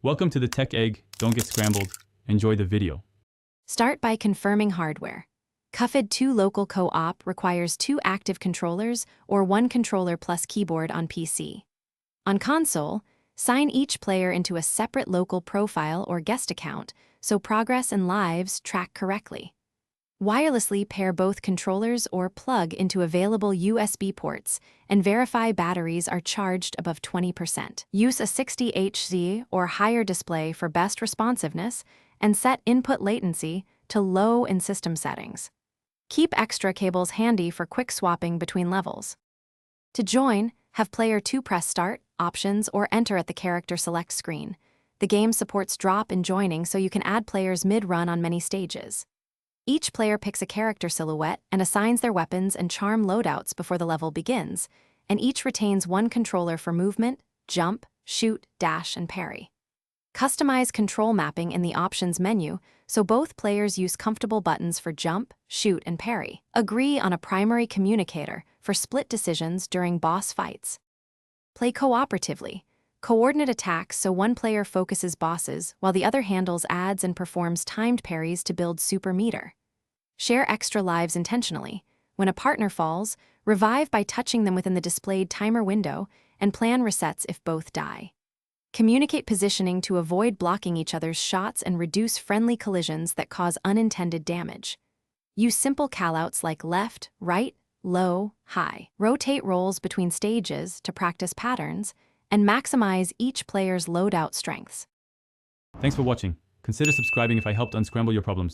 Welcome to the Tech Egg. Don't get scrambled. Enjoy the video. Start by confirming hardware. Cuphead 2 Local Co-op requires 2 active controllers or 1 controller plus keyboard on PC. On console, sign each player into a separate local profile or guest account so progress and lives track correctly. Wirelessly pair both controllers or plug into available USB ports and verify batteries are charged above 20%. Use a 60Hz or higher display for best responsiveness and set input latency to low in system settings. Keep extra cables handy for quick swapping between levels. To join, have player 2 press Start, Options, or Enter at the character select screen. The game supports drop and joining so you can add players mid-run on many stages. Each player picks a character silhouette and assigns their weapons and charm loadouts before the level begins, and each retains 1 controller for movement, jump, shoot, dash, and parry. Customize control mapping in the Options menu so both players use comfortable buttons for jump, shoot, and parry. Agree on a primary communicator for split decisions during boss fights. Play cooperatively. Coordinate attacks so one player focuses bosses while the other handles adds and performs timed parries to build super meter. Share extra lives intentionally. When a partner falls, revive by touching them within the displayed timer window and plan resets if both die. Communicate positioning to avoid blocking each other's shots and reduce friendly collisions that cause unintended damage. Use simple callouts like left, right, low, high. Rotate roles between stages to practice patterns and maximize each player's loadout strengths. Thanks for watching. Consider subscribing if I helped unscramble your problems.